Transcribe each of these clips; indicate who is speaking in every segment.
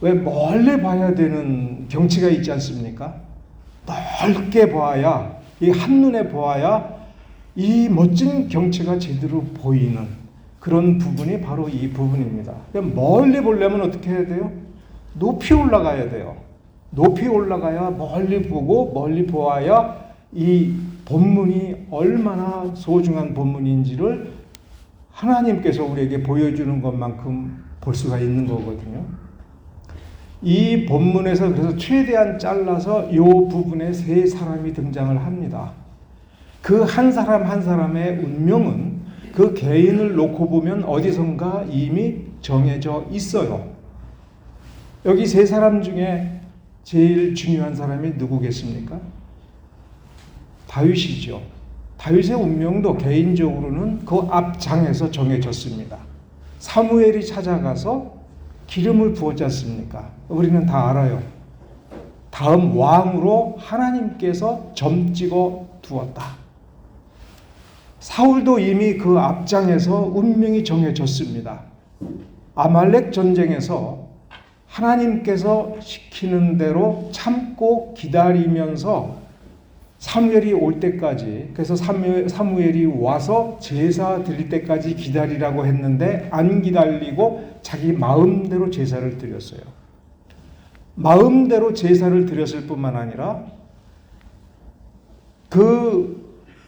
Speaker 1: 왜 멀리 봐야 되는 경치가 있지 않습니까? 넓게 봐야, 이 한눈에 보아야 이 멋진 경치가 제대로 보이는 그런 부분이 바로 이 부분입니다. 멀리 보려면 어떻게 해야 돼요? 높이 올라가야 돼요. 높이 올라가야 멀리 보고 멀리 보아야 이 본문이 얼마나 소중한 본문인지를 하나님께서 우리에게 보여주는 것만큼 볼 수가 있는 거거든요. 이 본문에서 그래서 최대한 잘라서 이 부분에 세 사람이 등장을 합니다. 그 한 사람 한 사람의 운명은 그 개인을 놓고 보면 어디선가 이미 정해져 있어요. 여기 세 사람 중에 제일 중요한 사람이 누구겠습니까? 다윗이죠. 다윗의 운명도 개인적으로는 그 앞장에서 정해졌습니다. 사무엘이 찾아가서 기름을 부었지 않습니까? 우리는 다 알아요. 다음 왕으로 하나님께서 점 찍어 두었다. 사울도 이미 그 앞장에서 운명이 정해졌습니다. 아말렉 전쟁에서 하나님께서 시키는 대로 참고 기다리면서 사무엘이 올 때까지, 그래서 사무엘이 와서 제사 드릴 때까지 기다리라고 했는데 안 기다리고 자기 마음대로 제사를 드렸어요. 마음대로 제사를 드렸을 뿐만 아니라 그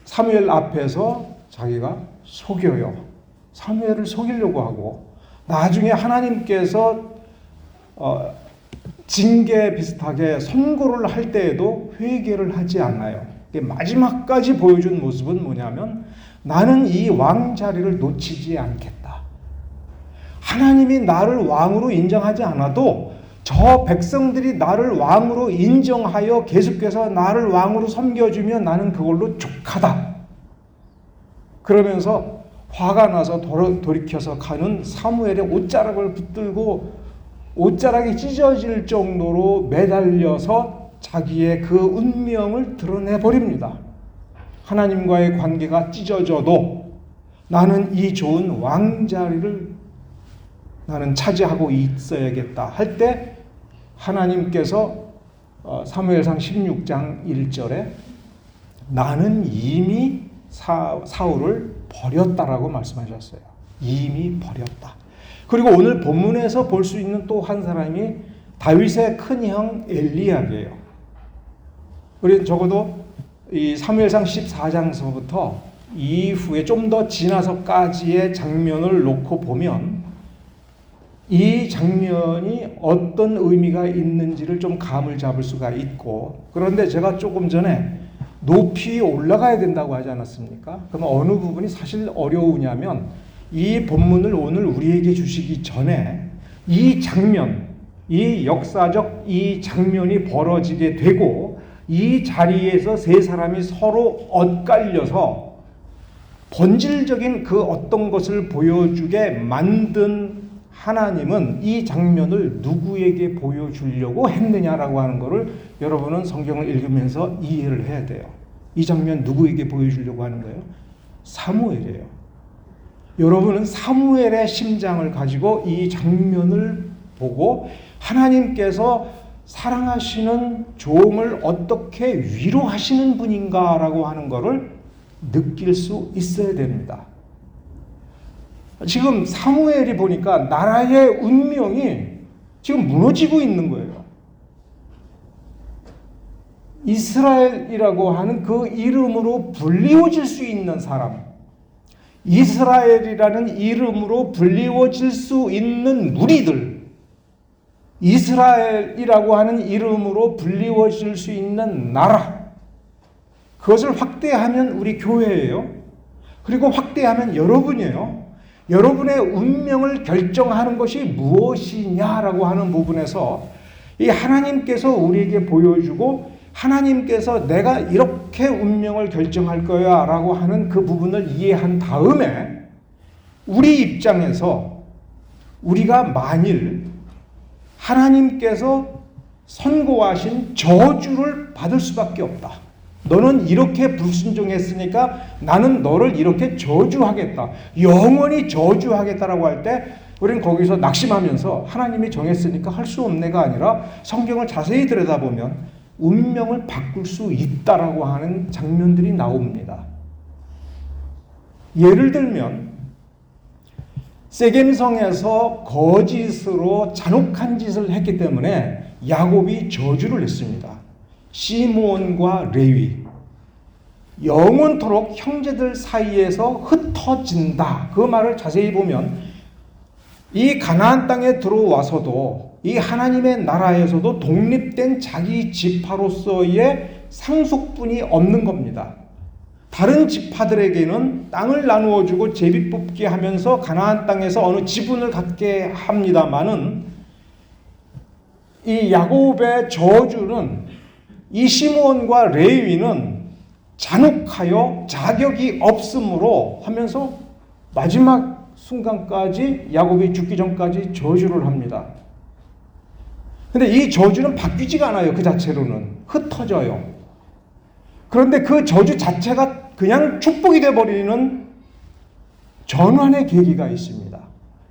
Speaker 1: 사무엘 앞에서 자기가 속여요. 사무엘을 속이려고 하고 나중에 하나님께서 징계 비슷하게 선고를 할 때에도 회개를 하지 않아요. 마지막까지 보여준 모습은 뭐냐면 나는 이 왕 자리를 놓치지 않겠다. 하나님이 나를 왕으로 인정하지 않아도 저 백성들이 나를 왕으로 인정하여 계속해서 나를 왕으로 섬겨주면 나는 그걸로 족하다. 그러면서 화가 나서 돌이켜서 가는 사무엘의 옷자락을 붙들고 옷자락이 찢어질 정도로 매달려서 자기의 그 운명을 드러내버립니다. 하나님과의 관계가 찢어져도 나는 이 좋은 왕자리를 나는 차지하고 있어야겠다 할 때 하나님께서 사무엘상 16장 1절에 나는 이미 사울을 버렸다라고 말씀하셨어요. 이미 버렸다. 그리고 오늘 본문에서 볼 수 있는 또 한 사람이 다윗의 큰형 엘리압이에요. 우리 적어도 이 사무엘상 14장서부터 이후에 좀 더 지나서까지의 장면을 놓고 보면 이 장면이 어떤 의미가 있는지를 좀 감을 잡을 수가 있고, 그런데 제가 조금 전에 높이 올라가야 된다고 하지 않았습니까? 그럼 어느 부분이 사실 어려우냐면 이 본문을 오늘 우리에게 주시기 전에 이 장면, 이 역사적 이 장면이 벌어지게 되고 이 자리에서 세 사람이 서로 엇갈려서 본질적인 그 어떤 것을 보여주게 만든 하나님은 이 장면을 누구에게 보여주려고 했느냐라고 하는 것을 여러분은 성경을 읽으면서 이해를 해야 돼요. 이 장면 누구에게 보여주려고 하는 거예요? 사무엘이에요. 여러분은 사무엘의 심장을 가지고 이 장면을 보고 하나님께서 사랑하시는 종을 어떻게 위로하시는 분인가라고 하는 것을 느낄 수 있어야 됩니다. 지금 사무엘이 보니까 나라의 운명이 지금 무너지고 있는 거예요. 이스라엘이라고 하는 그 이름으로 불리워질 수 있는 사람, 이스라엘이라는 이름으로 불리워질 수 있는 무리들, 이스라엘이라고 하는 이름으로 불리워질 수 있는 나라, 그것을 확대하면 우리 교회예요. 그리고 확대하면 여러분이에요. 여러분의 운명을 결정하는 것이 무엇이냐라고 하는 부분에서 이 하나님께서 우리에게 보여주고 하나님께서 내가 이렇게 운명을 결정할 거야 라고 하는 그 부분을 이해한 다음에 우리 입장에서 우리가 만일 하나님께서 선고하신 저주를 받을 수밖에 없다. 너는 이렇게 불순종했으니까 나는 너를 이렇게 저주하겠다. 영원히 저주하겠다라고 할 때 우리는 거기서 낙심하면서 하나님이 정했으니까 할 수 없네가 아니라 성경을 자세히 들여다보면 운명을 바꿀 수 있다라고 하는 장면들이 나옵니다. 예를 들면 세겜성에서 거짓으로 잔혹한 짓을 했기 때문에 야곱이 저주를 했습니다. 시므온과 레위, 영원토록 형제들 사이에서 흩어진다. 그 말을 자세히 보면 이 가나안 땅에 들어와서도 이 하나님의 나라에서도 독립된 자기 지파로서의 상속분이 없는 겁니다. 다른 지파들에게는 땅을 나누어 주고 제비 뽑기 하면서 가나안 땅에서 어느 지분을 갖게 합니다마는 이 야곱의 저주는 이 시므온과 레위는 잔혹하여 자격이 없으므로 하면서 마지막 순간까지 야곱이 죽기 전까지 저주를 합니다. 근데 이 저주는 바뀌지가 않아요. 그 자체로는 흩어져요. 그런데 그 저주 자체가 그냥 축복이 되어버리는 전환의 계기가 있습니다.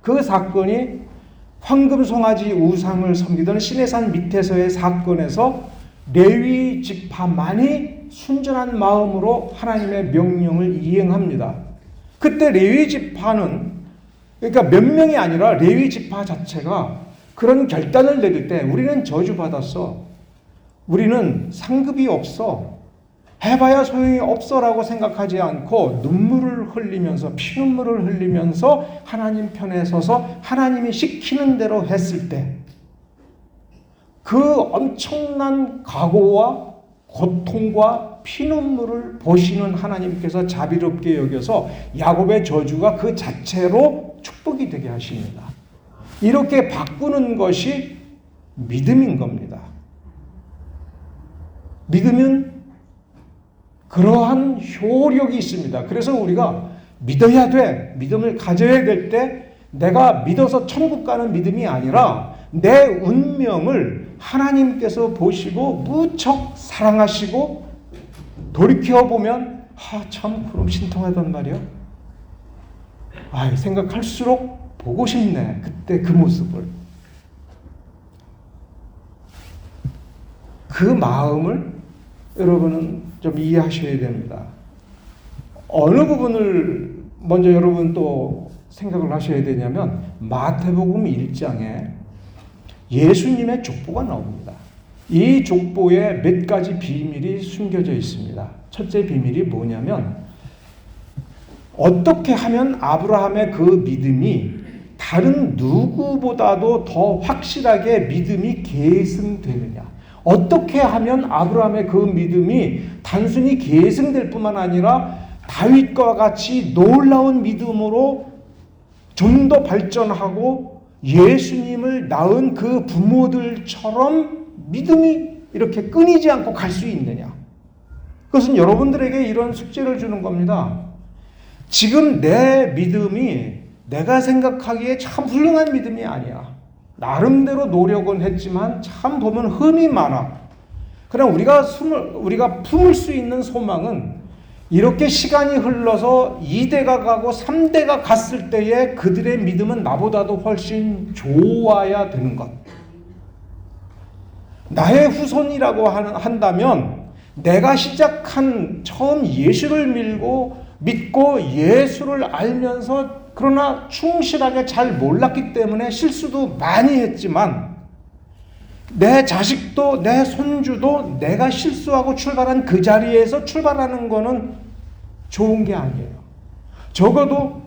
Speaker 1: 그 사건이 황금송아지 우상을 섬기던 시내산 밑에서의 사건에서 레위 지파만이 순전한 마음으로 하나님의 명령을 이행합니다. 그때 레위 지파는, 그러니까 몇 명이 아니라 레위 지파 자체가 그런 결단을 내릴 때 우리는 저주받았어, 우리는 상급이 없어, 해봐야 소용이 없어라고 생각하지 않고 눈물을 흘리면서, 피눈물을 흘리면서 하나님 편에 서서 하나님이 시키는 대로 했을 때 그 엄청난 각오와 고통과 피눈물을 보시는 하나님께서 자비롭게 여겨서 야곱의 저주가 그 자체로 축복이 되게 하십니다. 이렇게 바꾸는 것이 믿음인 겁니다. 믿음은 그러한 효력이 있습니다. 그래서 우리가 믿어야 돼, 믿음을 가져야 될 때 내가 믿어서 천국 가는 믿음이 아니라 내 운명을 하나님께서 보시고 무척 사랑하시고 돌이켜보면 참 그럼 신통하단 말이야. 생각할수록 보고 싶네. 그때 그 모습을. 그 마음을 여러분은 좀 이해하셔야 됩니다. 어느 부분을 먼저 여러분 또 생각을 하셔야 되냐면 마태복음 1장에 예수님의 족보가 나옵니다. 이 족보에 몇 가지 비밀이 숨겨져 있습니다. 첫째 비밀이 뭐냐면 어떻게 하면 아브라함의 그 믿음이 다른 누구보다도 더 확실하게 믿음이 계승되느냐, 어떻게 하면 아브라함의 그 믿음이 단순히 계승될 뿐만 아니라 다윗과 같이 놀라운 믿음으로 좀 더 발전하고 예수님을 낳은 그 부모들처럼 믿음이 이렇게 끊이지 않고 갈 수 있느냐. 그것은 여러분들에게 이런 숙제를 주는 겁니다. 지금 내 믿음이 내가 생각하기에 참 훌륭한 믿음이 아니야. 나름대로 노력은 했지만 참 보면 흠이 많아. 그럼 우리가 품을 수 있는 소망은 이렇게 시간이 흘러서 2대가 가고 3대가 갔을 때에 그들의 믿음은 나보다도 훨씬 좋아야 되는 것. 나의 후손이라고 한다면 내가 시작한 처음 예수를 믿고 예수를 알면서 그러나 충실하게 잘 몰랐기 때문에 실수도 많이 했지만 내 자식도 내 손주도 내가 실수하고 출발한 그 자리에서 출발하는 거는 좋은 게 아니에요. 적어도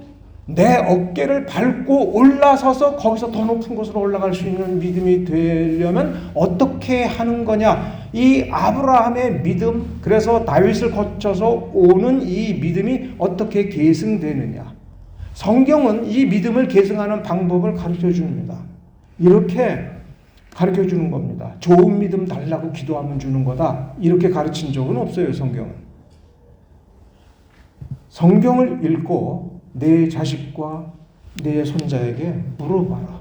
Speaker 1: 내 어깨를 밟고 올라서서 거기서 더 높은 곳으로 올라갈 수 있는 믿음이 되려면 어떻게 하는 거냐. 이 아브라함의 믿음, 그래서 다윗을 거쳐서 오는 이 믿음이 어떻게 계승되느냐. 성경은 이 믿음을 계승하는 방법을 가르쳐 줍니다. 이렇게 가르쳐 주는 겁니다. 좋은 믿음 달라고 기도하면 주는 거다. 이렇게 가르친 적은 없어요, 성경은. 성경을 읽고 내 자식과 내 손자에게 물어봐라.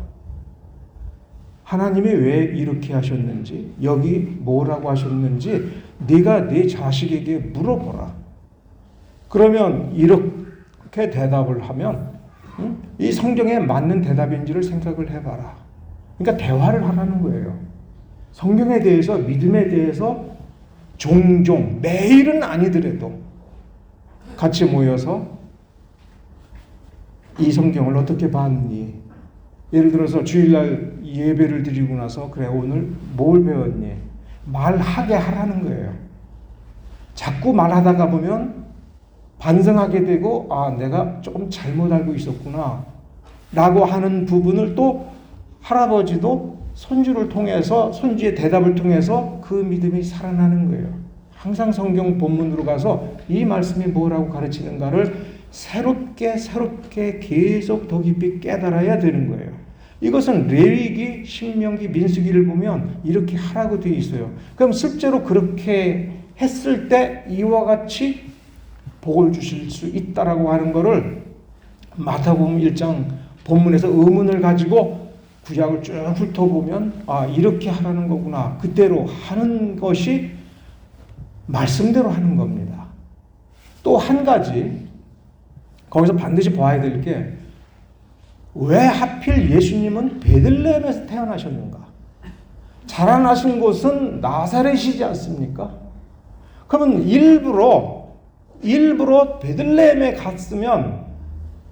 Speaker 1: 하나님이 왜 이렇게 하셨는지, 여기 뭐라고 하셨는지 네가 네 자식에게 물어보라. 그러면 이렇게 대답을 하면 응? 이 성경에 맞는 대답인지를 생각을 해봐라. 그러니까 대화를 하라는 거예요. 성경에 대해서, 믿음에 대해서 종종, 매일은 아니더라도 같이 모여서 이 성경을 어떻게 봤니? 예를 들어서 주일날 예배를 드리고 나서 그래 오늘 뭘 배웠니? 말하게 하라는 거예요. 자꾸 말하다가 보면 반성하게 되고 아 내가 조금 잘못 알고 있었구나 라고 하는 부분을 또 할아버지도 손주를 통해서 손주의 대답을 통해서 그 믿음이 살아나는 거예요. 항상 성경 본문으로 가서 이 말씀이 뭐라고 가르치는가를 새롭게 계속 더 깊이 깨달아야 되는 거예요. 이것은 레위기, 신명기, 민수기를 보면 이렇게 하라고 되어 있어요. 그럼 실제로 그렇게 했을 때 이와 같이 복을 주실 수 있다라고 하는 것을 마태복음 1장 본문에서 의문을 가지고 구약을 쭉 훑어보면 아 이렇게 하라는 거구나. 그대로 하는 것이 말씀대로 하는 겁니다. 또 한 가지 거기서 반드시 봐야 될 게 왜 하필 예수님은 베들레헴에서 태어나셨는가? 자라나신 곳은 나사렛이지 않습니까? 그러면 일부러 베들레헴에 갔으면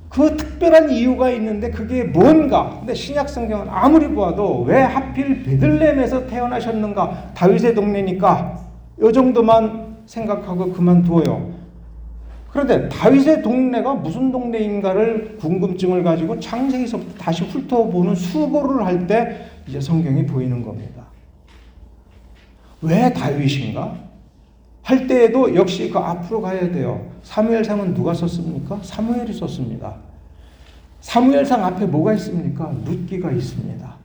Speaker 1: 그 특별한 이유가 있는데 그게 뭔가? 근데 신약 성경은 아무리 보아도 왜 하필 베들레헴에서 태어나셨는가? 다윗의 동네니까 이 정도만 생각하고 그만두어요. 그런데 다윗의 동네가 무슨 동네인가를 궁금증을 가지고 창세기서부터 다시 훑어보는 수고를 할 때 이제 성경이 보이는 겁니다. 왜 다윗인가? 할 때에도 역시 그 앞으로 가야 돼요. 사무엘상은 누가 썼습니까? 사무엘이 썼습니다. 사무엘상 앞에 뭐가 있습니까? 룻기가 있습니다.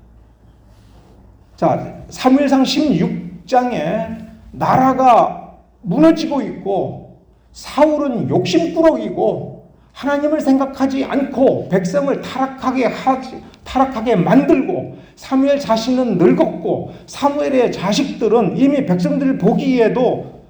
Speaker 1: 자, 사무엘상 16장에 나라가 무너지고 있고 사울은 욕심꾸러기고 하나님을 생각하지 않고 백성을 타락하게 만들고 사무엘 자신은 늙었고 사무엘의 자식들은 이미 백성들을 보기에도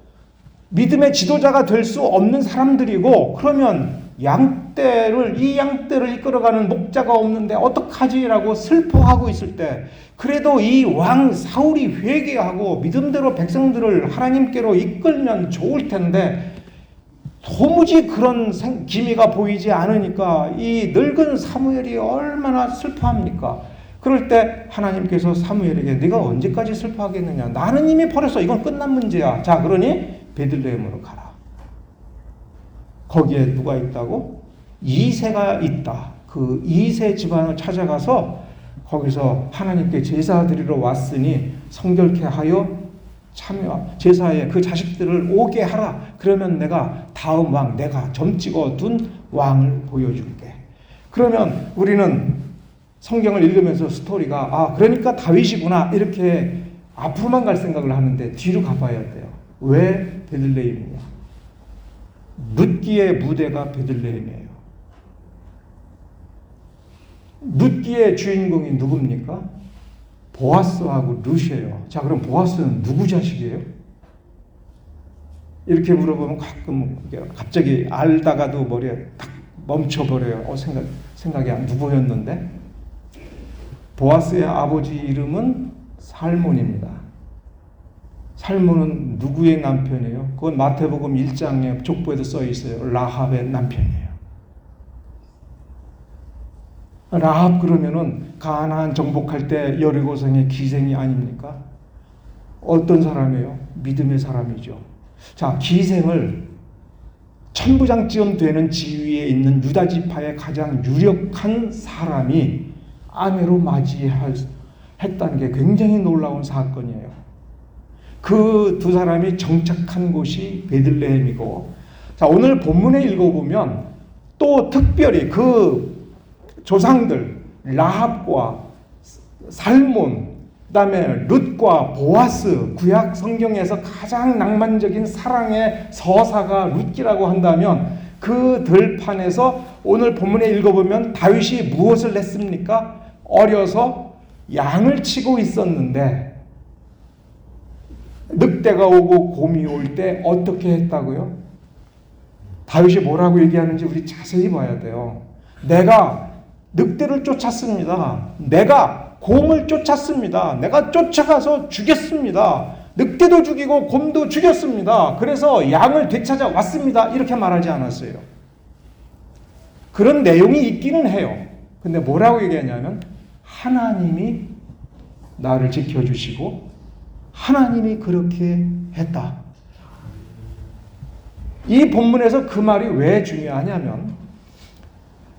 Speaker 1: 믿음의 지도자가 될 수 없는 사람들이고 그러면 이 양떼를 이끌어가는 목자가 없는데 어떡하지라고 슬퍼하고 있을 때 그래도 이 왕 사울이 회개하고 믿음대로 백성들을 하나님께로 이끌면 좋을 텐데 도무지 그런 기미가 보이지 않으니까 이 늙은 사무엘이 얼마나 슬퍼합니까? 그럴 때 하나님께서 사무엘에게 네가 언제까지 슬퍼하겠느냐? 나는 이미 버렸어. 이건 끝난 문제야. 자, 그러니 베들레헴으로 가라. 거기에 누가 있다고? 이새가 있다. 그 이새 집안을 찾아가서 거기서 하나님께 제사 드리러 왔으니 성결케 하여 제사에 그 자식들을 오게 하라. 그러면 내가 다음 왕, 내가 점 찍어둔 왕을 보여줄게. 그러면 우리는 성경을 읽으면서 스토리가 아 그러니까 다윗이구나 이렇게 앞으로만 갈 생각을 하는데 뒤로 가봐야 돼요. 왜 베들레헴이냐? 룻기의 무대가 베들레헴이에요. 룻기의 주인공이 누굽니까? 보아스하고 룻이에요. 자, 그럼 보아스는 누구 자식이에요? 이렇게 물어보면 가끔 갑자기 알다가도 머리에 딱 멈춰버려요. 생각이 누구였는데? 보아스의 아버지 이름은 살몬입니다. 살몬은 누구의 남편이에요? 그건 마태복음 1장에 족보에도 써 있어요. 라합의 남편이에요. 라합 그러면은 가나안 정복할 때 여리고성의 기생이 아닙니까? 어떤 사람이에요? 믿음의 사람이죠. 자, 기생을 천부장쯤 되는 지위에 있는 유다 지파의 가장 유력한 사람이 아내로 맞이했다는 게 굉장히 놀라운 사건이에요. 그 두 사람이 정착한 곳이 베들레헴이고, 자, 오늘 본문에 읽어보면 또 특별히 그 조상들 라합과 살몬, 그다음에 룻과 보아스, 구약 성경에서 가장 낭만적인 사랑의 서사가 룻기라고 한다면 그 들판에서 오늘 본문에 읽어보면 다윗이 무엇을 했습니까? 어려서 양을 치고 있었는데 늑대가 오고 곰이 올 때 어떻게 했다고요? 다윗이 뭐라고 얘기하는지 우리 자세히 봐야 돼요. 내가 늑대를 쫓았습니다. 내가 곰을 쫓았습니다. 내가 쫓아가서 죽였습니다. 늑대도 죽이고 곰도 죽였습니다. 그래서 양을 되찾아 왔습니다. 이렇게 말하지 않았어요. 그런 내용이 있기는 해요. 근데 뭐라고 얘기하냐면 하나님이 나를 지켜주시고 하나님이 그렇게 했다. 이 본문에서 그 말이 왜 중요하냐면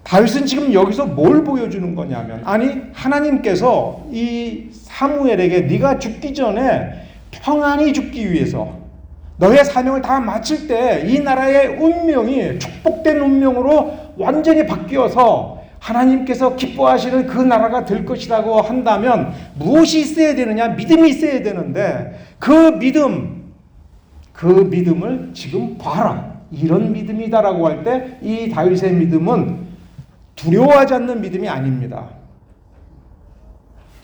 Speaker 1: 다윗은 지금 여기서 뭘 보여주는 거냐면 아니 하나님께서 이 사무엘에게 네가 죽기 전에 평안히 죽기 위해서 너의 사명을 다 마칠 때 이 나라의 운명이 축복된 운명으로 완전히 바뀌어서 하나님께서 기뻐하시는 그 나라가 될 것이라고 한다면 무엇이 있어야 되느냐? 믿음이 있어야 되는데 그 믿음을 지금 봐라. 이런 믿음이다라고 할 때 이 다윗의 믿음은 두려워하지 않는 믿음이 아닙니다.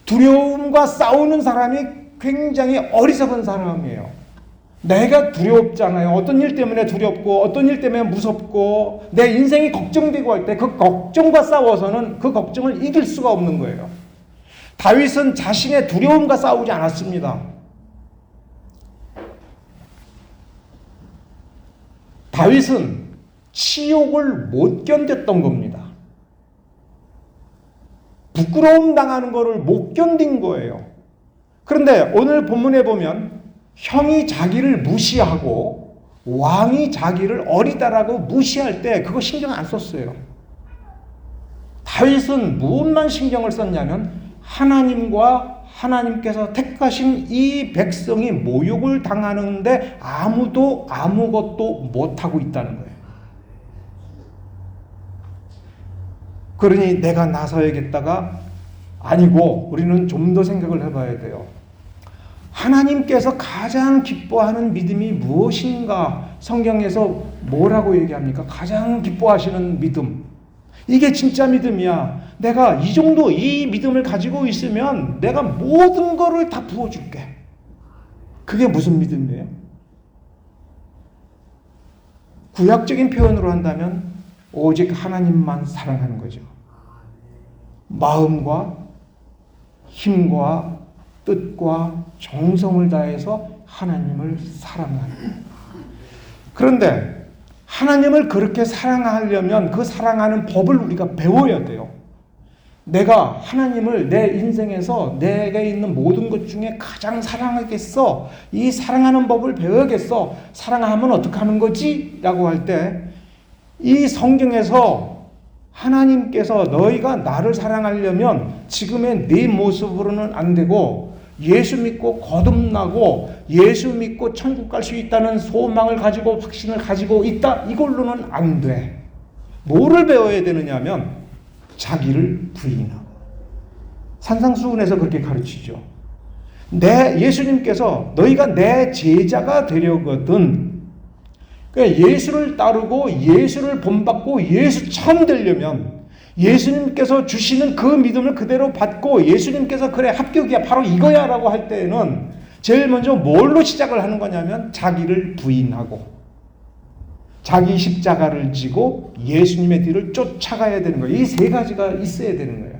Speaker 1: 두려움과 싸우는 사람이 굉장히 어리석은 사람이에요. 내가 두렵잖아요. 어떤 일 때문에 두렵고 어떤 일 때문에 무섭고 내 인생이 걱정되고 할 때 그 걱정과 싸워서는 그 걱정을 이길 수가 없는 거예요. 다윗은 자신의 두려움과 싸우지 않았습니다. 다윗은 치욕을 못 견뎠던 겁니다. 부끄러움 당하는 것을 못 견딘 거예요. 그런데 오늘 본문에 보면 형이 자기를 무시하고 왕이 자기를 어리다라고 무시할 때 그거 신경 안 썼어요. 다윗은 무엇만 신경을 썼냐면 하나님과 하나님께서 택하신 이 백성이 모욕을 당하는데 아무도 아무것도 못하고 있다는 거예요. 그러니 내가 나서야겠다가 아니고 우리는 좀 더 생각을 해봐야 돼요. 하나님께서 가장 기뻐하는 믿음이 무엇인가? 성경에서 뭐라고 얘기합니까? 가장 기뻐하시는 믿음. 이게 진짜 믿음이야. 내가 이 정도 이 믿음을 가지고 있으면 내가 모든 거를 다 부어줄게. 그게 무슨 믿음이에요? 구약적인 표현으로 한다면 오직 하나님만 사랑하는 거죠. 마음과 힘과 뜻과 정성을 다해서 하나님을 사랑하는 거예요. 그런데 하나님을 그렇게 사랑하려면 그 사랑하는 법을 우리가 배워야 돼요. 내가 하나님을 내 인생에서 내게 있는 모든 것 중에 가장 사랑하겠어. 이 사랑하는 법을 배워야겠어. 사랑하면 어떻게 하는 거지? 라고 할 때 이 성경에서 하나님께서 너희가 나를 사랑하려면 지금의 네 모습으로는 안 되고 예수 믿고 거듭나고 예수 믿고 천국 갈 수 있다는 소망을 가지고 확신을 가지고 있다. 이걸로는 안 돼. 뭐를 배워야 되느냐 하면 자기를 부인하고. 산상수훈에서 그렇게 가르치죠. 예수님께서 너희가 내 제자가 되려거든. 그러니까 예수를 따르고 예수를 본받고 예수처럼 되려면 예수님께서 주시는 그 믿음을 그대로 받고 예수님께서 그래 합격이야 바로 이거야 라고 할 때에는 제일 먼저 뭘로 시작을 하는 거냐면 자기를 부인하고 자기 십자가를 지고 예수님의 뒤를 쫓아가야 되는 거예요. 이 세 가지가 있어야 되는 거예요.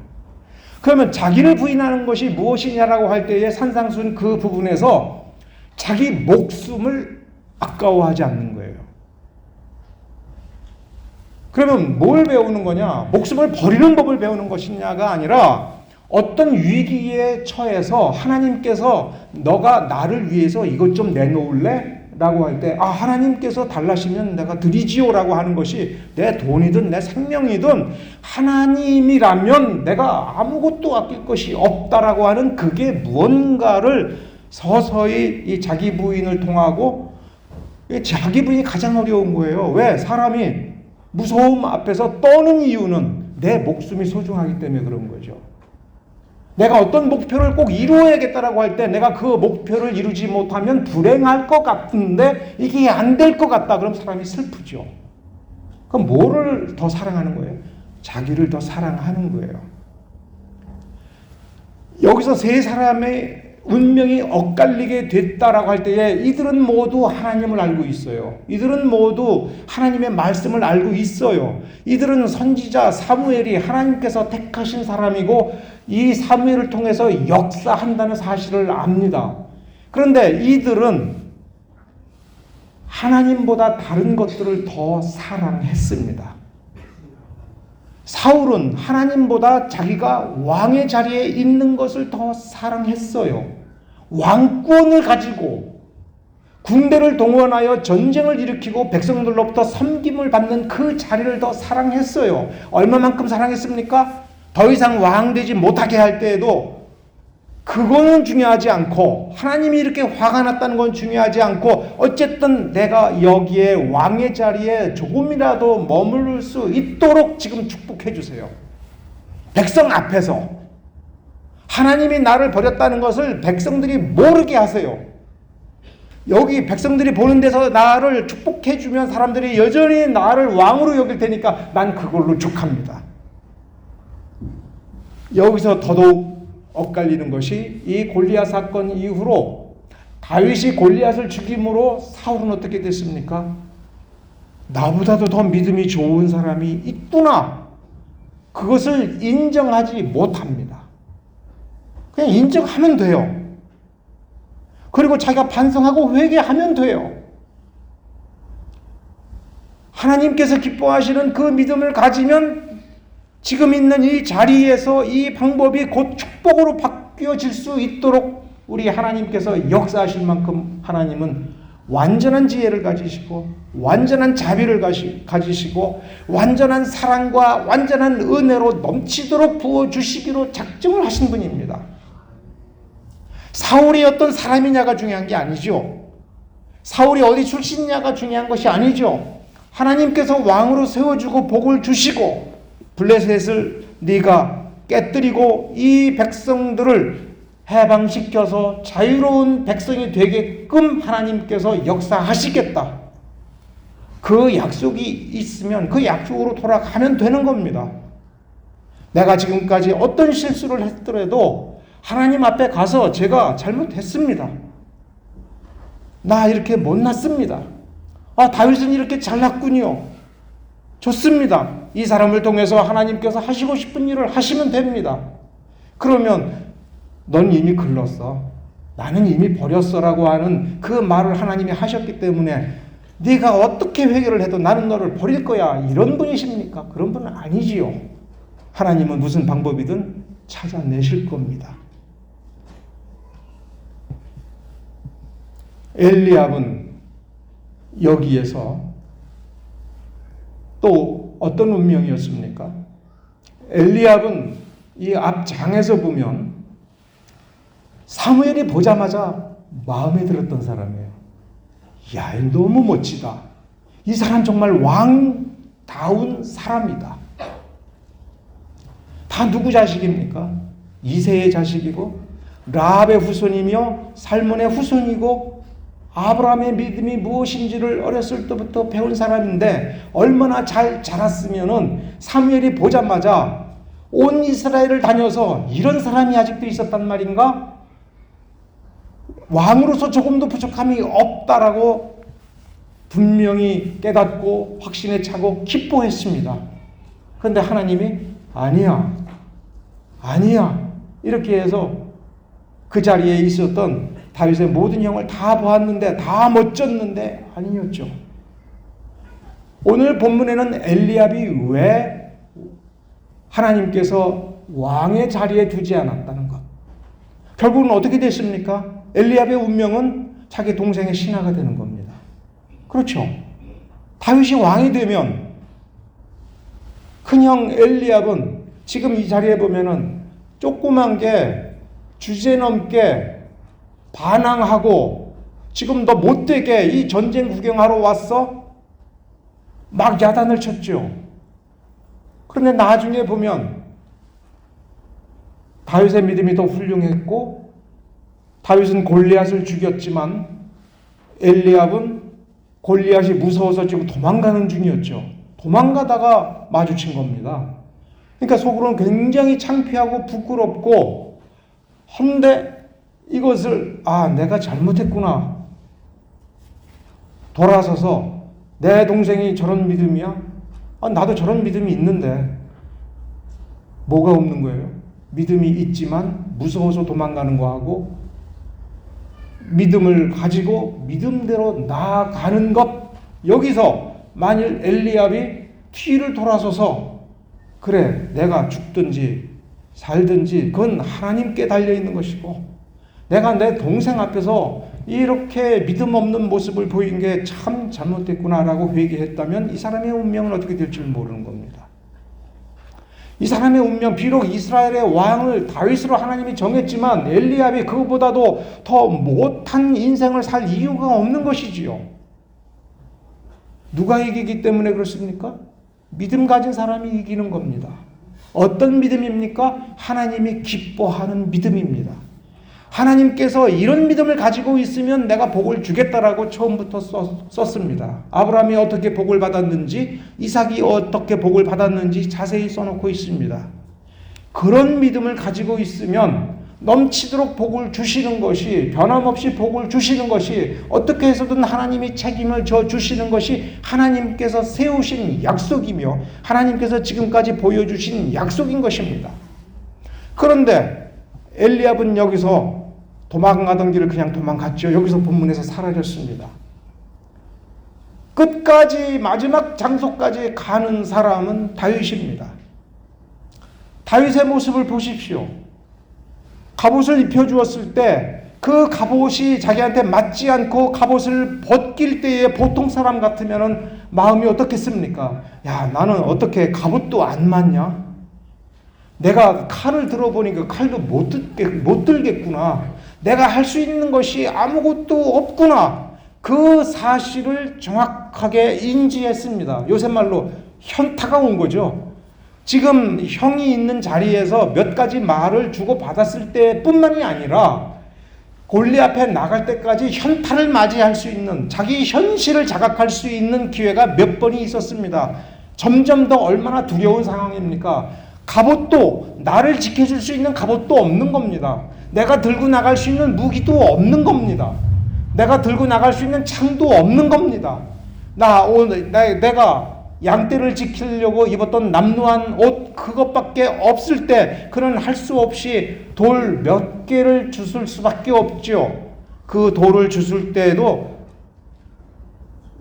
Speaker 1: 그러면 자기를 부인하는 것이 무엇이냐라고 할 때에 산상수훈 그 부분에서 자기 목숨을 아까워하지 않는 거예요. 그러면 뭘 배우는 거냐? 목숨을 버리는 법을 배우는 것이냐가 아니라 어떤 위기에 처해서 하나님께서 너가 나를 위해서 이것 좀 내놓을래? 라고 할 때 하나님께서 달라시면 내가 드리지요 라고 하는 것이 내 돈이든 내 생명이든 하나님이라면 내가 아무것도 아낄 것이 없다라고 하는 그게 무언가를 서서히 이 자기 부인을 통하고 자기 부인이 가장 어려운 거예요. 왜? 사람이 무서움 앞에서 떠는 이유는 내 목숨이 소중하기 때문에 그런 거죠. 내가 어떤 목표를 꼭 이루어야겠다라고 할 때 내가 그 목표를 이루지 못하면 불행할 것 같은데 이게 안 될 것 같다. 그럼 사람이 슬프죠. 그럼 뭐를 더 사랑하는 거예요? 자기를 더 사랑하는 거예요. 여기서 세 사람의 운명이 엇갈리게 됐다라고 할 때에 이들은 모두 하나님을 알고 있어요. 이들은 모두 하나님의 말씀을 알고 있어요. 이들은 선지자 사무엘이 하나님께서 택하신 사람이고 이 사무엘을 통해서 역사한다는 사실을 압니다. 그런데 이들은 하나님보다 다른 것들을 더 사랑했습니다. 사울은 하나님보다 자기가 왕의 자리에 있는 것을 더 사랑했어요. 왕권을 가지고 군대를 동원하여 전쟁을 일으키고 백성들로부터 섬김을 받는 그 자리를 더 사랑했어요. 얼마만큼 사랑했습니까? 더 이상 왕 되지 못하게 할 때에도 그거는 중요하지 않고, 하나님이 이렇게 화가 났다는 건 중요하지 않고, 어쨌든 내가 여기에 왕의 자리에 조금이라도 머무를 수 있도록 지금 축복해 주세요. 백성 앞에서 하나님이 나를 버렸다는 것을 백성들이 모르게 하세요. 여기 백성들이 보는 데서 나를 축복해 주면 사람들이 여전히 나를 왕으로 여길 테니까 난 그걸로 족합니다. 여기서 더더욱 엇갈리는 것이 이 골리앗 사건 이후로 다윗이 골리앗을 죽임으로 사울은 어떻게 됐습니까? 나보다도 더 믿음이 좋은 사람이 있구나. 그것을 인정하지 못합니다. 그냥 인정하면 돼요. 그리고 자기가 반성하고 회개하면 돼요. 하나님께서 기뻐하시는 그 믿음을 가지면 지금 있는 이 자리에서 이 방법이 곧 축복으로 바뀌어질 수 있도록 우리 하나님께서 역사하실 만큼 하나님은 완전한 지혜를 가지시고 완전한 자비를 가지시고 완전한 사랑과 완전한 은혜로 넘치도록 부어주시기로 작정을 하신 분입니다. 사울이 어떤 사람이냐가 중요한 게 아니죠. 사울이 어디 출신이냐가 중요한 것이 아니죠. 하나님께서 왕으로 세워주고 복을 주시고 블레셋을 네가 깨뜨리고 이 백성들을 해방시켜서 자유로운 백성이 되게끔 하나님께서 역사하시겠다. 그 약속이 있으면 그 약속으로 돌아가면 되는 겁니다. 내가 지금까지 어떤 실수를 했더라도 하나님 앞에 가서 제가 잘못했습니다. 나 이렇게 못났습니다. 다윗은 이렇게 잘났군요. 좋습니다. 이 사람을 통해서 하나님께서 하시고 싶은 일을 하시면 됩니다. 그러면 넌 이미 글렀어. 나는 이미 버렸어라고 하는 그 말을 하나님이 하셨기 때문에 네가 어떻게 회개를 해도 나는 너를 버릴 거야. 이런 분이십니까? 그런 분은 아니지요. 하나님은 무슨 방법이든 찾아내실 겁니다. 엘리압은 여기에서 또 어떤 운명이었습니까? 엘리압은 이 앞장에서 보면 사무엘이 보자마자 마음에 들었던 사람이에요. 야, 너무 멋지다. 이 사람 정말 왕다운 사람이다. 다 누구 자식입니까? 이새의 자식이고 라합의 후손이며 살몬의 후손이고 아브라함의 믿음이 무엇인지를 어렸을 때부터 배운 사람인데 얼마나 잘 자랐으면은 사무엘이 보자마자 온 이스라엘을 다녀서 이런 사람이 아직도 있었단 말인가? 왕으로서 조금도 부족함이 없다라고 분명히 깨닫고 확신에 차고 기뻐했습니다. 그런데 하나님이 아니야 이렇게 해서 그 자리에 있었던 다윗의 모든 형을 다 보았는데 다 멋졌는데 아니었죠. 오늘 본문에는 엘리압이 왜 하나님께서 왕의 자리에 두지 않았다는 것, 결국은 어떻게 됐습니까? 엘리압의 운명은 자기 동생의 신하가 되는 겁니다. 그렇죠. 다윗이 왕이 되면 큰형 엘리압은 지금 이 자리에 보면은 조그만 게 주제넘게 반항하고 지금 너 못되게 이 전쟁 구경하러 왔어? 막 야단을 쳤죠. 그런데 나중에 보면 다윗의 믿음이 더 훌륭했고 다윗은 골리앗을 죽였지만 엘리압은 골리앗이 무서워서 지금 도망가는 중이었죠. 도망가다가 마주친 겁니다. 그러니까 속으로는 굉장히 창피하고 부끄럽고, 헌데 이것을 내가 잘못했구나. 돌아서서 내 동생이 저런 믿음이야? 나도 저런 믿음이 있는데 뭐가 없는 거예요? 믿음이 있지만 무서워서 도망가는 거하고 믿음을 가지고 믿음대로 나아가는 것. 여기서 만일 엘리압이 뒤를 돌아서서 그래 내가 죽든지 살든지 그건 하나님께 달려있는 것이고 내가 내 동생 앞에서 이렇게 믿음 없는 모습을 보인 게 참 잘못됐구나라고 회개했다면 이 사람의 운명은 어떻게 될지 모르는 겁니다. 이 사람의 운명, 비록 이스라엘의 왕을 다윗으로 하나님이 정했지만 엘리압이 그보다도 더 못한 인생을 살 이유가 없는 것이지요. 누가 이기기 때문에 그렇습니까? 믿음 가진 사람이 이기는 겁니다. 어떤 믿음입니까? 하나님이 기뻐하는 믿음입니다. 하나님께서 이런 믿음을 가지고 있으면 내가 복을 주겠다라고 처음부터 썼습니다. 아브라함이 어떻게 복을 받았는지, 이삭이 어떻게 복을 받았는지 자세히 써놓고 있습니다. 그런 믿음을 가지고 있으면 넘치도록 복을 주시는 것이, 변함없이 복을 주시는 것이, 어떻게 해서든 하나님이 책임을 져 주시는 것이 하나님께서 세우신 약속이며 하나님께서 지금까지 보여주신 약속인 것입니다. 그런데 엘리압은 여기서 도망가던 길을 그냥 도망갔죠. 여기서 본문에서 사라졌습니다. 끝까지 마지막 장소까지 가는 사람은 다윗입니다. 다윗의 모습을 보십시오. 갑옷을 입혀주었을 때 그 갑옷이 자기한테 맞지 않고 갑옷을 벗길 때에 보통 사람 같으면 마음이 어떻겠습니까? 야, 나는 어떻게 갑옷도 안 맞냐? 내가 칼을 들어보니까 칼도 못 들겠구나. 내가 할 수 있는 것이 아무것도 없구나. 그 사실을 정확하게 인지했습니다. 요새 말로 현타가 온 거죠. 지금 형이 있는 자리에서 몇 가지 말을 주고받았을 때뿐만이 아니라 골리앗 앞에 나갈 때까지 현타를 맞이할 수 있는, 자기 현실을 자각할 수 있는 기회가 몇 번이 있었습니다. 점점 더 얼마나 두려운 상황입니까? 갑옷도, 나를 지켜줄 수 있는 갑옷도 없는 겁니다. 내가 들고 나갈 수 있는 무기도 없는 겁니다. 내가 들고 나갈 수 있는 창도 없는 겁니다. 내가 양떼를 지키려고 입었던 남루한 옷 그것밖에 없을 때 그는 할 수 없이 돌 몇 개를 주술 수밖에 없죠. 그 돌을 주술 때에도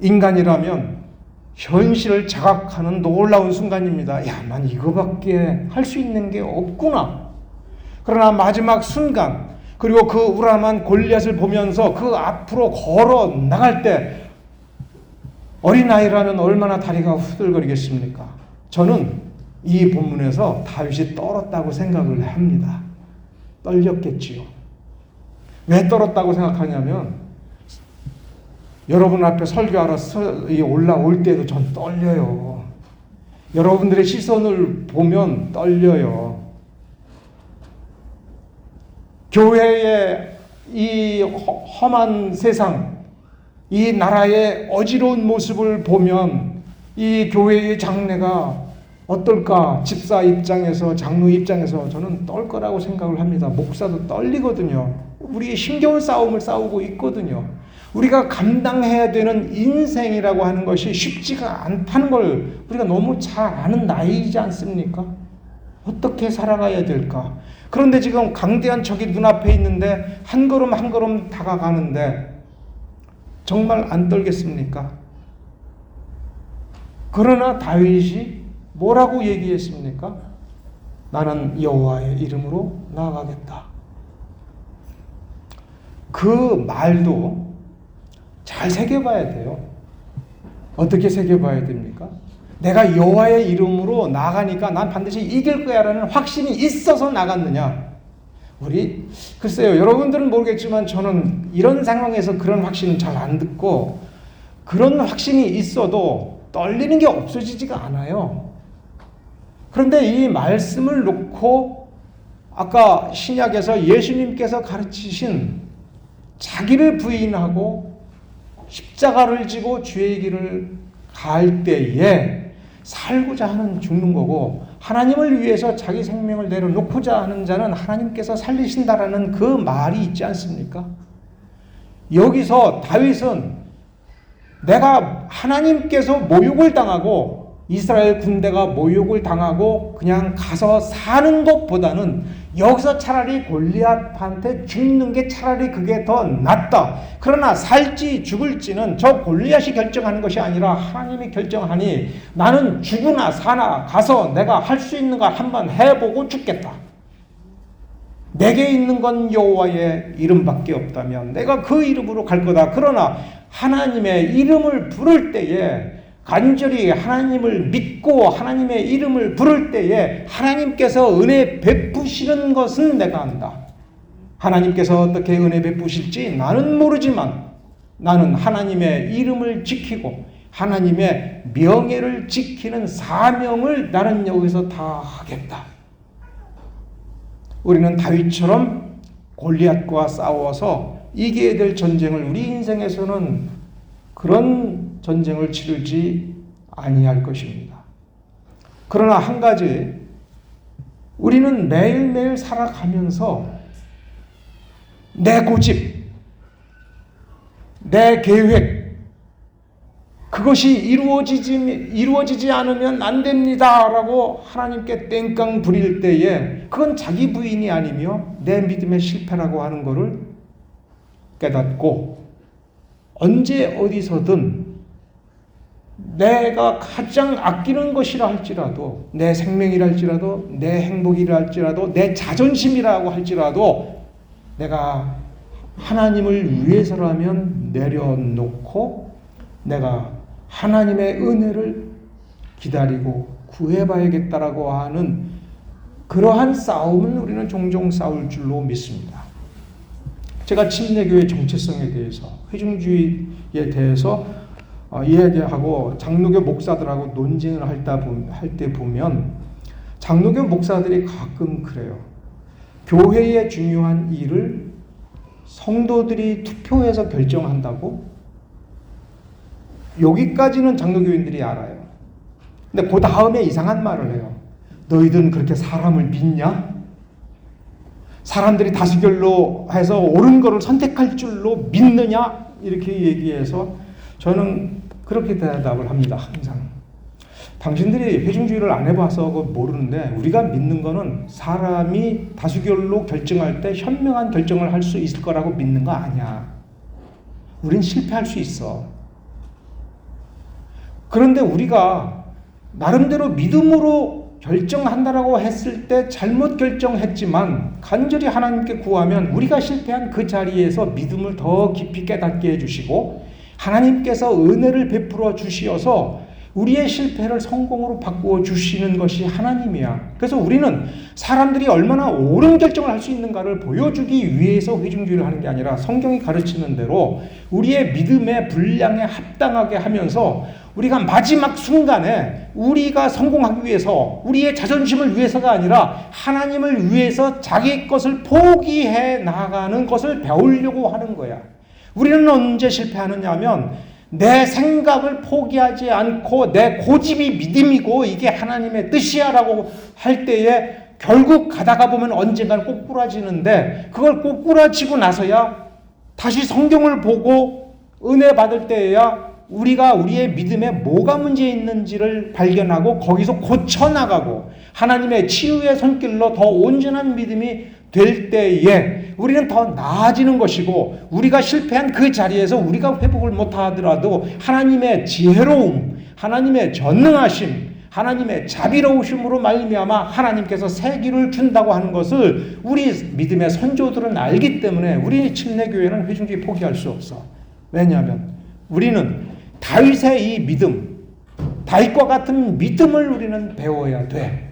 Speaker 1: 인간이라면 현실을 자각하는 놀라운 순간입니다. 야, 난 이거밖에 할 수 있는 게 없구나. 그러나 마지막 순간, 그리고 그 우람한 골리앗을 보면서 그 앞으로 걸어 나갈 때 어린아이라면 얼마나 다리가 후들거리겠습니까? 저는 이 본문에서 다윗이 떨었다고 생각을 합니다. 떨렸겠지요. 왜 떨었다고 생각하냐면 여러분 앞에 설교하러 올라올 때도 전 떨려요. 여러분들의 시선을 보면 떨려요. 교회의 이 험한 세상, 이 나라의 어지러운 모습을 보면 이 교회의 장래가 어떨까? 집사 입장에서, 장로 입장에서 저는 떨 거라고 생각을 합니다. 목사도 떨리거든요. 우리 힘겨운 싸움을 싸우고 있거든요. 우리가 감당해야 되는 인생이라고 하는 것이 쉽지가 않다는 걸 우리가 너무 잘 아는 나이이지 않습니까? 어떻게 살아가야 될까? 그런데 지금 강대한 적이 눈앞에 있는데 한 걸음 한 걸음 다가가는데 정말 안 떨겠습니까? 그러나 다윗이 뭐라고 얘기했습니까? 나는 여호와의 이름으로 나아가겠다. 그 말도 잘 새겨봐야 돼요. 어떻게 새겨봐야 됩니까? 내가 여호와의 이름으로 나가니까 난 반드시 이길 거야라는 확신이 있어서 나갔느냐? 글쎄요, 여러분들은 모르겠지만 저는 이런 상황에서 그런 확신은 잘 안 듣고, 그런 확신이 있어도 떨리는 게 없어지지가 않아요. 그런데 이 말씀을 놓고 아까 신약에서 예수님께서 가르치신 자기를 부인하고 십자가를 지고 주의 길을 갈 때에 살고자 하는 죽는 거고, 하나님을 위해서 자기 생명을 내려놓고자 하는 자는 하나님께서 살리신다라는 그 말이 있지 않습니까? 여기서 다윗은 내가 하나님께서 모욕을 당하고 이스라엘 군대가 모욕을 당하고 그냥 가서 사는 것보다는 여기서 차라리 골리앗한테 죽는 게 차라리 그게 더 낫다. 그러나 살지 죽을지는 저 골리앗이 결정하는 것이 아니라 하나님이 결정하니 나는 죽으나 사나 가서 내가 할 수 있는 걸 한번 해보고 죽겠다. 내게 있는 건 여호와의 이름밖에 없다면 내가 그 이름으로 갈 거다. 그러나 하나님의 이름을 부를 때에 간절히 하나님을 믿고 하나님의 이름을 부를 때에 하나님께서 은혜 베푸시는 것은 내가 안다. 하나님께서 어떻게 은혜 베푸실지 나는 모르지만 나는 하나님의 이름을 지키고 하나님의 명예를 지키는 사명을 나는 여기서 다 하겠다. 우리는 다윗처럼 골리앗과 싸워서 이겨야 될 전쟁을 우리 인생에서는 그런 전쟁을 치르지 아니할 것입니다. 그러나 한 가지 우리는 매일매일 살아가면서 내 고집, 내 계획 그것이 이루어지지 않으면 안 됩니다라고 하나님께 땡깡 부릴 때에 그건 자기 부인이 아니며 내 믿음의 실패라고 하는 것을 깨닫고 언제 어디서든 내가 가장 아끼는 것이라 할지라도 내 생명이라 할지라도 내 행복이라 할지라도 내 자존심이라고 할지라도 내가 하나님을 위해서라면 내려놓고 내가 하나님의 은혜를 기다리고 구해봐야겠다라고 하는 그러한 싸움은 우리는 종종 싸울 줄로 믿습니다. 제가 침례교회 정체성에 대해서 회중주의에 대해서 이야기하고 장로교 목사들하고 논쟁을 할 때 보면 장로교 목사들이 가끔 그래요. 교회의 중요한 일을 성도들이 투표해서 결정한다고? 여기까지는 장로교인들이 알아요. 근데 그 다음에 이상한 말을 해요. 너희들은 그렇게 사람을 믿냐? 사람들이 다수결로 해서 옳은 거를 선택할 줄로 믿느냐? 이렇게 얘기해서 저는 그렇게 대답을 합니다. 항상. 당신들이 회중주의를 안 해봐서 모르는데 우리가 믿는 거는 사람이 다수결로 결정할 때 현명한 결정을 할 수 있을 거라고 믿는 거 아니야. 우린 실패할 수 있어. 그런데 우리가 나름대로 믿음으로 결정한다라고 했을 때 잘못 결정했지만 간절히 하나님께 구하면 우리가 실패한 그 자리에서 믿음을 더 깊이 깨닫게 해주시고 하나님께서 은혜를 베풀어 주시어서 우리의 실패를 성공으로 바꾸어 주시는 것이 하나님이야. 그래서 우리는 사람들이 얼마나 옳은 결정을 할 수 있는가를 보여주기 위해서 회중주의를 하는 게 아니라 성경이 가르치는 대로 우리의 믿음의 분량에 합당하게 하면서 우리가 마지막 순간에 우리가 성공하기 위해서 우리의 자존심을 위해서가 아니라 하나님을 위해서 자기 것을 포기해 나가는 것을 배우려고 하는 거야. 우리는 언제 실패하느냐 하면 내 생각을 포기하지 않고 내 고집이 믿음이고 이게 하나님의 뜻이야 라고 할 때에 결국 가다가 보면 언젠가는 꼬꾸라지는데 그걸 꼬꾸라지고 나서야 다시 성경을 보고 은혜 받을 때에야 우리가 우리의 믿음에 뭐가 문제 있는지를 발견하고 거기서 고쳐나가고 하나님의 치유의 손길로 더 온전한 믿음이 될 때에 우리는 더 나아지는 것이고 우리가 실패한 그 자리에서 우리가 회복을 못하더라도 하나님의 지혜로움, 하나님의 전능하심, 하나님의 자비로우심으로 말미암아 하나님께서 새 길을 준다고 하는 것을 우리 믿음의 선조들은 알기 때문에 우리 침례교회는 회중주의 포기할 수 없어. 왜냐하면 우리는 다윗의 이 믿음, 다윗과 같은 믿음을 우리는 배워야 돼.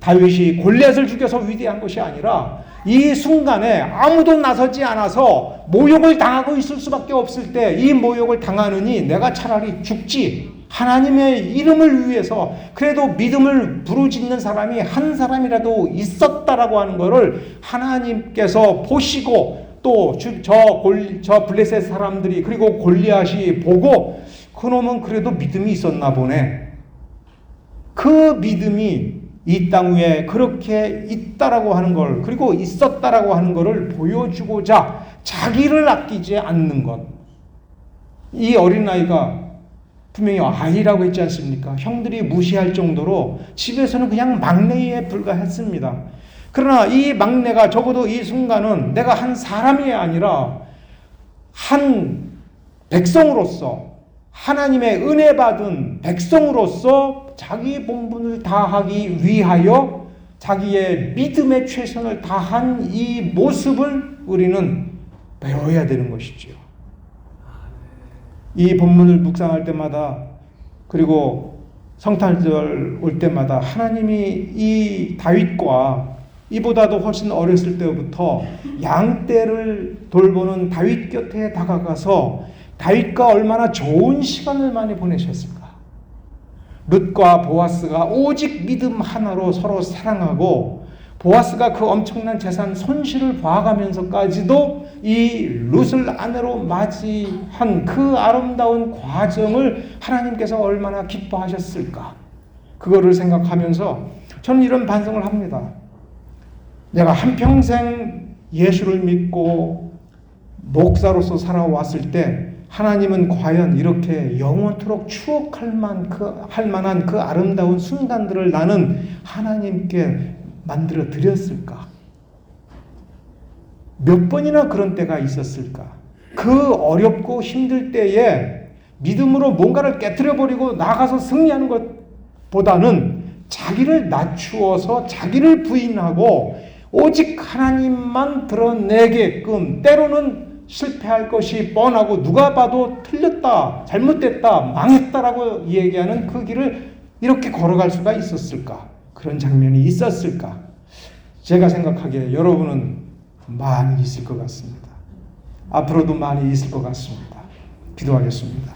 Speaker 1: 다윗이 골리앗을 죽여서 위대한 것이 아니라 이 순간에 아무도 나서지 않아서 모욕을 당하고 있을 수밖에 없을 때 이 모욕을 당하느니 내가 차라리 죽지. 하나님의 이름을 위해서 그래도 믿음을 부르짖는 사람이 한 사람이라도 있었다라고 하는 것을 하나님께서 보시고 또 저 블레셋 사람들이 그리고 골리앗이 보고 그놈은 그래도 믿음이 있었나 보네. 그 믿음이 이 땅 위에 그렇게 있다라고 하는 걸, 그리고 있었다라고 하는 것을 보여주고자 자기를 아끼지 않는 것. 이 어린아이가 분명히 아이라고 했지 않습니까? 형들이 무시할 정도로 집에서는 그냥 막내에 불과했습니다. 그러나 이 막내가 적어도 이 순간은 내가 한 사람이 아니라 한 백성으로서, 하나님의 은혜 받은 백성으로서 자기 본분을 다하기 위하여 자기의 믿음의 최선을 다한 이 모습을 우리는 배워야 되는 것이지요. 이 본문을 묵상할 때마다, 그리고 성탄절 올 때마다 하나님이 이 다윗과 이보다도 훨씬 어렸을 때부터 양떼를 돌보는 다윗 곁에 다가가서 다윗과 얼마나 좋은 시간을 많이 보내셨을까. 룻과 보아스가 오직 믿음 하나로 서로 사랑하고, 보아스가 그 엄청난 재산 손실을 봐가면서까지도 이 룻을 아내로 맞이한 그 아름다운 과정을 하나님께서 얼마나 기뻐하셨을까. 그거를 생각하면서 저는 이런 반성을 합니다. 내가 한평생 예수를 믿고 목사로서 살아왔을 때 하나님은 과연 이렇게 영원토록 추억할 만한 그 아름다운 순간들을 나는 하나님께 만들어 드렸을까? 몇 번이나 그런 때가 있었을까? 그 어렵고 힘들 때에 믿음으로 뭔가를 깨트려버리고 나가서 승리하는 것보다는 자기를 낮추어서 자기를 부인하고 오직 하나님만 드러내게끔, 때로는 실패할 것이 뻔하고 누가 봐도 틀렸다, 잘못됐다, 망했다라고 얘기하는 그 길을 이렇게 걸어갈 수가 있었을까? 그런 장면이 있었을까? 제가 생각하기에 여러분은 많이 있을 것 같습니다. 앞으로도 많이 있을 것 같습니다. 기도하겠습니다.